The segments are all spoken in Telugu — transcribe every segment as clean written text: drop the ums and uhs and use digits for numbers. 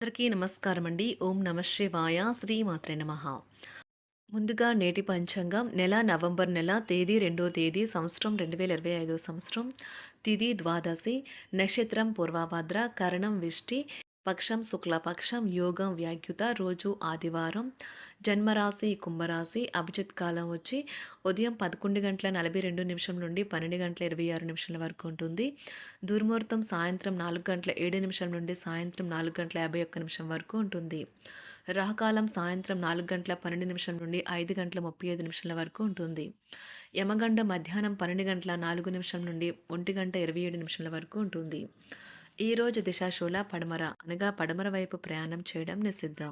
అందరికీ నమస్కారం అండి. ఓం నమ శివాయ. శ్రీమాత్రే నమః. ముందుగా నేటి పంచాంగం నెల నవంబర్ నెల తేదీ 2వ తేదీ సంవత్సరం 2025 సంవత్సరం. తిథి ద్వాదశి, నక్షత్రం పూర్వభద్ర, కరణం విష్టి, పక్షం శుక్లపక్షం, యోగం వ్యాఖ్యుత, రోజు ఆదివారం, జన్మరాశి కుంభరాశి, అభిజిత్ కాలం వచ్చి ఉదయం 11:42 నుండి 12:26 వరకు ఉంటుంది. దుర్ముహూర్తం సాయంత్రం 4:07 నుండి సాయంత్రం 4:51 వరకు ఉంటుంది. రాహుకాలం సాయంత్రం 4:12 నుండి 5:35 వరకు ఉంటుంది. యమగండ మధ్యాహ్నం 12:04 నుండి 1:27 వరకు ఉంటుంది. ఈరోజు దిశాశూల పడమర అనగా పడమర వైపు ప్రయాణం చేయడం నిషిద్ధం.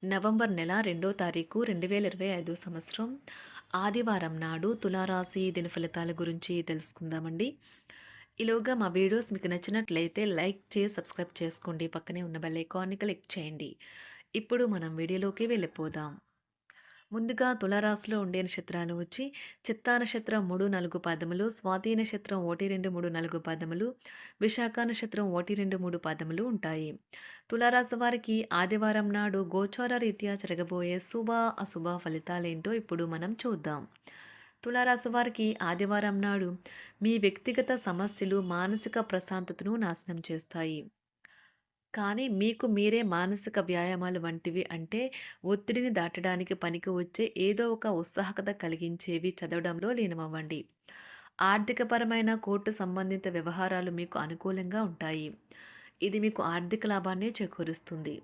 నవంబర్ నెల 2వ తారీఖు 2025 సంవత్సరం ఆదివారం నాడు తులారాశి దిన ఫలితాల గురించి తెలుసుకుందామండి. ఈలోగా మా వీడియోస్ మీకు నచ్చినట్లయితే లైక్ చేసి సబ్స్క్రైబ్ చేసుకోండి. పక్కనే ఉన్న బెల్ ఐకాన్ని క్లిక్ చేయండి. ఇప్పుడు మనం వీడియోలోకి వెళ్ళిపోదాం. ముందుగా తులారాశిలో ఉండే నక్షత్రాలు వచ్చి చిత్తా నక్షత్రం 3, 4 పాదములు, స్వాతి నక్షత్రం 1, 2, 3, 4 పాదములు, విశాఖ నక్షత్రం 1, 2, 3 పాదములు ఉంటాయి. తులారాశి వారికి ఆదివారం నాడు గోచార రీత్యా జరగబోయే శుభ అశుభ ఫలితాలేంటో ఇప్పుడు మనం చూద్దాం. తులారాశి వారికి ఆదివారం నాడు మీ వ్యక్తిగత సమస్యలు మానసిక ప్రశాంతతను నాశనం చేస్తాయి. కానీ మీకు మీరే మానసిక వ్యాయామాలు వంటివి అంటే ఒత్తిడిని దాటడానికి పనికి వచ్చే ఏదో ఒక ఉత్సాహకత కలిగించేవి చదవడంలో లీనమవ్వండి. ఆర్థికపరమైన కోర్టు సంబంధిత వ్యవహారాలు మీకు అనుకూలంగా ఉంటాయి. ఇది మీకు ఆర్థిక లాభాన్ని చేకూరుస్తుంది.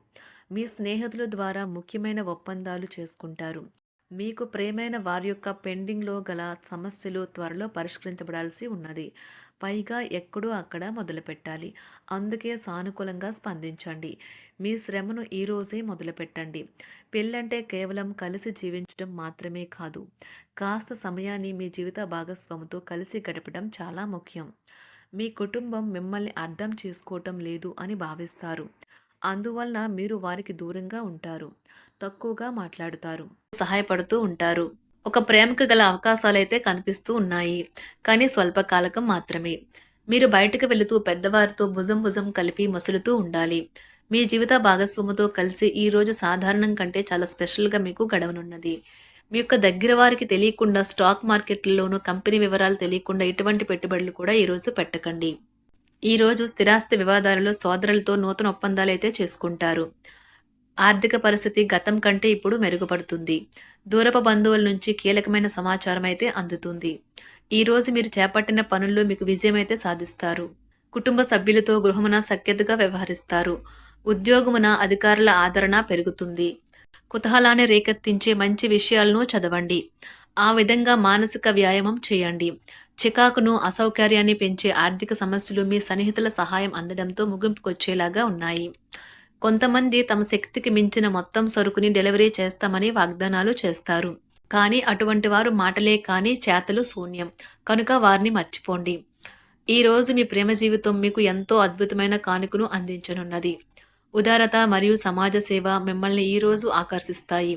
మీ స్నేహితుల ద్వారా ముఖ్యమైన ఒప్పందాలు చేసుకుంటారు. మీకు ప్రేమైన వారి యొక్క పెండింగ్లో గల సమస్యలు త్వరలో పరిష్కరించబడాల్సి ఉన్నది. పైగా ఎక్కడో అక్కడ మొదలుపెట్టాలి. అందుకే సానుకూలంగా స్పందించండి. మీ శ్రమను ఈరోజే మొదలుపెట్టండి. పెళ్ళంటే కేవలం కలిసి జీవించడం మాత్రమే కాదు. కాస్త సమయాన్ని మీ జీవిత భాగస్వామితో కలిసి గడపడం చాలా ముఖ్యం. మీ కుటుంబం మిమ్మల్ని అర్థం చేసుకోవటం లేదు అని భావిస్తారు. అందువలన మీరు వారికి దూరంగా ఉంటారు. తక్కువగా మాట్లాడుతారు. సహాయపడుతూ ఉంటారు. ఒక ప్రేమకు గల అవకాశాలైతే కనిపిస్తూ ఉన్నాయి. కానీ స్వల్పకాలకం మాత్రమే. మీరు బయటకు వెళుతూ పెద్దవారితో భుజం భుజం కలిపి మసులుతూ ఉండాలి. మీ జీవిత భాగస్వామితో కలిసి ఈ రోజు సాధారణం కంటే చాలా స్పెషల్గా మీకు గడవనున్నది. మీ యొక్క దగ్గర వారికి తెలియకుండా స్టాక్ మార్కెట్లలోనూ కంపెనీ వివరాలు తెలియకుండా ఎటువంటి పెట్టుబడులు కూడా ఈరోజు పెట్టకండి. ఈరోజు స్థిరాస్తి వివాదాలలో సోదరులతో నూతన ఒప్పందాలు అయితే చేసుకుంటారు. ఆర్థిక పరిస్థితి గతం కంటే ఇప్పుడు మెరుగుపడుతుంది. దూరపు బంధువుల నుంచి కీలకమైన సమాచారం అయితే అందుతుంది. ఈరోజు మీరు చేపట్టిన పనుల్లో మీకు విజయం అయితే సాధిస్తారు. కుటుంబ సభ్యులతో గృహమున సఖ్యతగా వ్యవహరిస్తారు. ఉద్యోగమున అధికారుల ఆదరణ పెరుగుతుంది. కుతూహలాన్ని రేకెత్తించే మంచి విషయాలను చదవండి. ఆ విధంగా మానసిక వ్యాయామం చేయండి. చికాకును అసౌకర్యాన్ని పెంచే ఆర్థిక సమస్యలు మీ సన్నిహితుల సహాయం అందడంతో ముగింపుకొచ్చేలాగా ఉన్నాయి. కొంతమంది తమ శక్తికి మించిన మొత్తం సరుకుని డెలివరీ చేస్తామని వాగ్దానాలు చేస్తారు. కానీ అటువంటి వారు మాటలే కానీ చేతలు శూన్యం. కనుక వారిని మర్చిపోండి. ఈ రోజు మీ ప్రేమ జీవితం మీకు ఎంతో అద్భుతమైన కానుకను అందించనున్నది. ఉదారత మరియు సమాజ సేవ మిమ్మల్ని ఈ రోజు ఆకర్షిస్తాయి.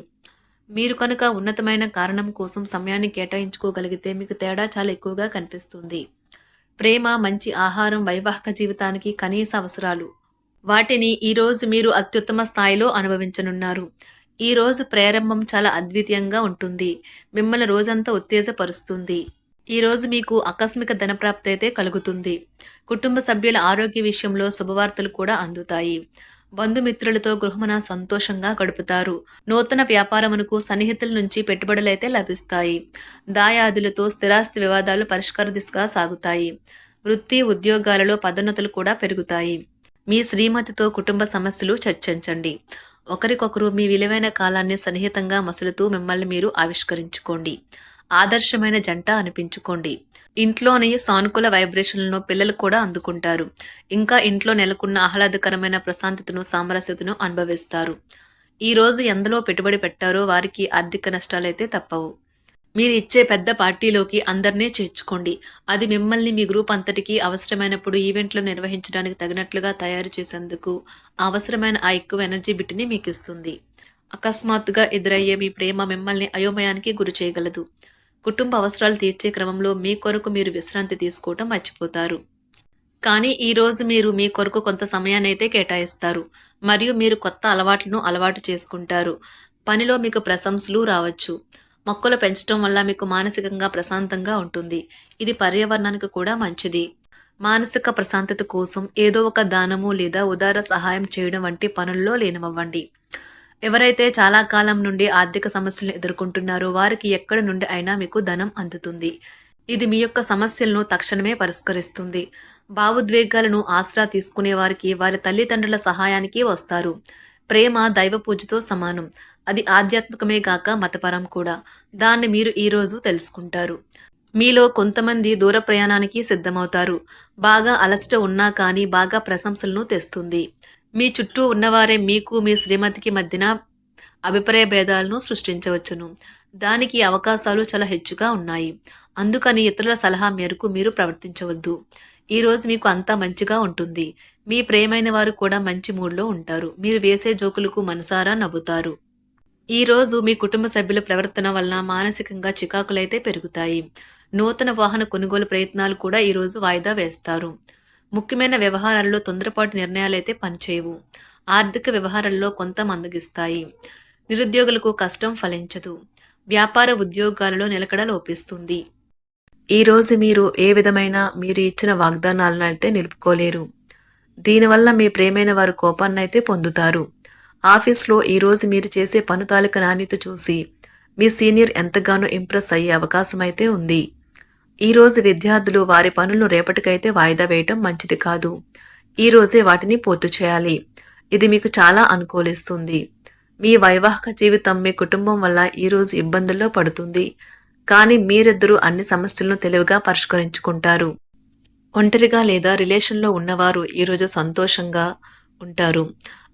మీరు కనుక ఉన్నతమైన కారణం కోసం సమయాన్ని కేటాయించుకోగలిగితే మీకు తేడా చాలా ఎక్కువగా కనిపిస్తుంది. ప్రేమ, మంచి ఆహారం వైవాహిక జీవితానికి కనీస అవసరాలు. వాటిని ఈరోజు మీరు అత్యుత్తమ స్థాయిలో అనుభవించనున్నారు. ఈ రోజు ప్రారంభం చాలా అద్వితీయంగా ఉంటుంది. మిమ్మల్ని రోజంతా ఉత్తేజపరుస్తుంది. ఈ రోజు మీకు ఆకస్మిక ధనప్రాప్తి అయితే కలుగుతుంది. కుటుంబ సభ్యుల ఆరోగ్య విషయంలో శుభవార్తలు కూడా అందుతాయి. బంధుమిత్రులతో గృహమున సంతోషంగా గడుపుతారు. నూతన వ్యాపారమునకు సన్నిహితుల నుంచి పెట్టుబడులైతే లభిస్తాయి. దాయాదులతో స్థిరాస్తి వివాదాలు పరిష్కార దిశగా సాగుతాయి. వృత్తి ఉద్యోగాలలో పదోన్నతులు కూడా పెరుగుతాయి. మీ శ్రీమతితో కుటుంబ సమస్యలు చర్చించండి. ఒకరికొకరు మీ విలువైన కాలాన్ని సన్నిహితంగా మసులుతూ మిమ్మల్ని మీరు ఆవిష్కరించుకోండి. ఆదర్శమైన జంట అనిపించుకోండి. ఇంట్లోని సానుకూల వైబ్రేషన్లను పిల్లలు కూడా అందుకుంటారు. ఇంకా ఇంట్లో నెలకొన్న ఆహ్లాదకరమైన ప్రశాంతతను, సామరస్యతను అనుభవిస్తారు. ఈ రోజు ఎందులో పెట్టుబడి పెట్టారో వారికి ఆర్థిక నష్టాలైతే తప్పవు. మీరు ఇచ్చే పెద్ద పార్టీలోకి అందరినీ చేర్చుకోండి. అది మిమ్మల్ని మీ గ్రూప్ అంతటికీ అవసరమైనప్పుడు ఈవెంట్లు నిర్వహించడానికి తగినట్లుగా తయారు చేసేందుకు అవసరమైన ఆ ఎక్కువ ఎనర్జీ బిట్ని మీకు ఇస్తుంది. అకస్మాత్తుగా ఎదురయ్యే మీ ప్రేమ మిమ్మల్ని అయోమయానికి గురి చేయగలదు. కుటుంబ అవసరాలు తీర్చే క్రమంలో మీ కొరకు మీరు విశ్రాంతి తీసుకోవటం మర్చిపోతారు. కానీ ఈరోజు మీరు మీ కొరకు కొంత సమయాన్నైతే కేటాయిస్తారు. మరియు మీరు కొత్త అలవాట్లను అలవాటు చేసుకుంటారు. పనిలో మీకు ప్రశంసలు రావచ్చు. మొక్కలు పెంచడం వల్ల మీకు మానసికంగా ప్రశాంతంగా ఉంటుంది. ఇది పర్యావరణానికి కూడా మంచిది. మానసిక ప్రశాంతత కోసం ఏదో ఒక దానము లేదా ఉదార సహాయం చేయడం వంటి పనుల్లో లీనమవ్వండి. ఎవరైతే చాలా కాలం నుండి ఆర్థిక సమస్యలను ఎదుర్కొంటున్నారో వారికి ఎక్కడి నుండి అయినా మీకు ధనం అందుతుంది. ఇది మీ యొక్క సమస్యలను తక్షణమే పరిష్కరిస్తుంది. భావోద్వేగాలను ఆసరా తీసుకునే వారికి వారి తల్లిదండ్రుల సహాయానికి వస్తారు. ప్రేమ దైవ పూజతో సమానం. అది ఆధ్యాత్మికమే గాక మతపరం కూడా. దాన్ని మీరు ఈరోజు తెలుసుకుంటారు. మీలో కొంతమంది దూర ప్రయాణానికి సిద్ధమవుతారు. బాగా అలసట ఉన్నా కానీ బాగా ప్రశంసలను తెస్తుంది. మీ చుట్టూ ఉన్నవారే మీకు మీ శ్రీమతికి మధ్యన అభిప్రాయ భేదాలను సృష్టించవచ్చును. దానికి అవకాశాలు చాలా హెచ్చుగా ఉన్నాయి. అందుకని ఇతరుల సలహా మేరకు మీరు ప్రవర్తించవద్దు. ఈరోజు మీకు అంతా మంచిగా ఉంటుంది. మీ ప్రియమైన వారు కూడా మంచి మూడ్లో ఉంటారు. మీరు వేసే జోకులకు మనసారా నవ్వుతారు. ఈరోజు మీ కుటుంబ సభ్యుల ప్రవర్తన వలన మానసికంగా చికాకులైతే పెరుగుతాయి. నూతన వాహన కొనుగోలు ప్రయత్నాలు కూడా ఈరోజు వాయిదా వేస్తారు. ముఖ్యమైన వ్యవహారాల్లో తొందరపాటు నిర్ణయాలైతే పనిచేయవు. ఆర్థిక వ్యవహారాల్లో కొంత మందగిస్తాయి. నిరుద్యోగులకు కష్టం ఫలించదు. వ్యాపార ఉద్యోగాలలో నిలకడ లోపిస్తుంది. ఈరోజు మీరు ఏ విధమైన మీరు ఇచ్చిన వాగ్దానాలను అయితే నిలుపుకోలేరు. దీనివల్ల మీ ప్రేమైన వారు కోపాన్నైతే పొందుతారు. ఆఫీస్లో ఈరోజు మీరు చేసే పను తాలూకా నాణ్యత చూసి మీ సీనియర్ ఎంతగానో ఇంప్రెస్ అయ్యే అవకాశం అయితే ఉంది. ఈరోజు విద్యార్థులు వారి పనులను రేపటికైతే వాయిదా వేయటం మంచిది కాదు. ఈరోజే వాటిని పూర్తి చేయాలి. ఇది మీకు చాలా అనుకూలిస్తుంది. మీ వైవాహిక జీవితం మీ కుటుంబం వల్ల ఈరోజు ఇబ్బందుల్లో పడుతుంది. కానీ మీరిద్దరూ అన్ని సమస్యలను తెలివిగా పరిష్కరించుకుంటారు. ఒంటరిగా లేదా రిలేషన్లో ఉన్నవారు ఈరోజు సంతోషంగా ఉంటారు.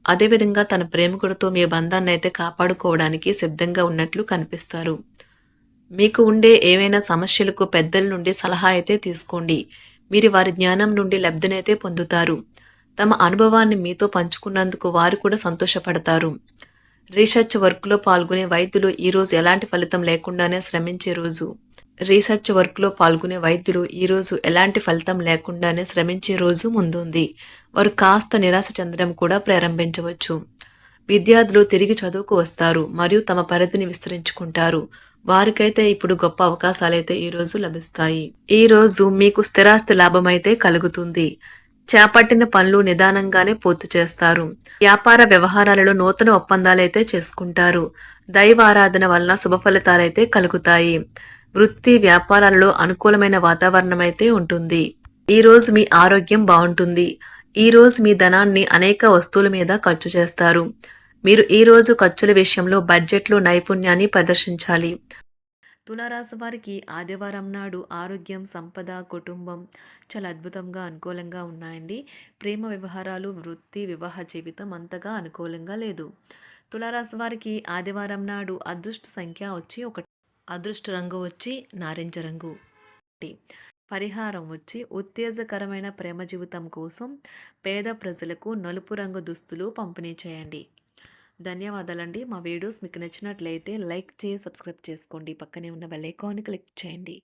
అదేవిధంగా తన ప్రేమికుడితో మీ బంధాన్ని అయితే కాపాడుకోవడానికి సిద్ధంగా ఉన్నట్లు కనిపిస్తారు. మీకు ఉండే ఏవైనా సమస్యలకు పెద్దల నుండి సలహా అయితే తీసుకోండి. మీరు వారి జ్ఞానం నుండి లబ్ధినైతే పొందుతారు. తమ అనుభవాన్ని మీతో పంచుకున్నందుకు వారు కూడా సంతోషపడతారు. రీసెర్చ్ వర్క్లో పాల్గొనే వైద్యులు ఈరోజు ఎలాంటి ఫలితం లేకుండానే శ్రమించే రోజు. రీసెర్చ్ వర్క్లో పాల్గొనే వైద్యులు ఈరోజు ఎలాంటి ఫలితం లేకుండానే శ్రమించే రోజు ముందుంది. వారు కాస్త నిరాశ చెందడం కూడా ప్రారంభించవచ్చు. విద్యార్థులు తిరిగి చదువుకు వస్తారు మరియు తమ పరిధిని విస్తరించుకుంటారు. వారికైతే ఇప్పుడు గొప్ప అవకాశాలైతే ఈరోజు లభిస్తాయి. ఈరోజు మీకు స్థిరాస్తి లాభమైతే కలుగుతుంది. చేపట్టిన పనులు నిదానంగానే పూర్తి చేస్తారు. వ్యాపార వ్యవహారాలలో నూతన ఒప్పందాలైతే చేసుకుంటారు. దైవ ఆరాధన వలన శుభ ఫలితాలైతే కలుగుతాయి. వృత్తి వ్యాపారాలలో అనుకూలమైన వాతావరణం అయితే ఉంటుంది. ఈరోజు మీ ఆరోగ్యం బాగుంటుంది. ఈరోజు మీ ధనాన్ని అనేక వస్తువుల మీద ఖర్చు చేస్తారు. మీరు ఈరోజు ఖర్చుల విషయంలో బడ్జెట్లో నైపుణ్యాన్ని ప్రదర్శించాలి. తులారాశి వారికి ఆదివారం నాడు ఆరోగ్యం, సంపద, కుటుంబం చాలా అద్భుతంగా అనుకూలంగా ఉన్నాయండి. ప్రేమ వ్యవహారాలు, వృత్తి, వివాహ జీవితం అంతగా అనుకూలంగా లేదు. తులారాశి వారికి ఆదివారం నాడు అదృష్ట సంఖ్య వచ్చి 1, అదృష్ట రంగు వచ్చి నారింజ రంగు. పరిహారం వచ్చి ఉత్తేజకరమైన ప్రేమ జీవితం కోసం పేద ప్రజలకు నలుపు రంగు దుస్తులు పంపిణీ చేయండి. ధన్యవాదాలండి. మా వీడియోస్ మీకు నచ్చినట్లయితే లైక్ చేసి సబ్స్క్రైబ్ చేసుకోండి. పక్కనే ఉన్న బెల్ ఐకాన్ని క్లిక్ చేయండి.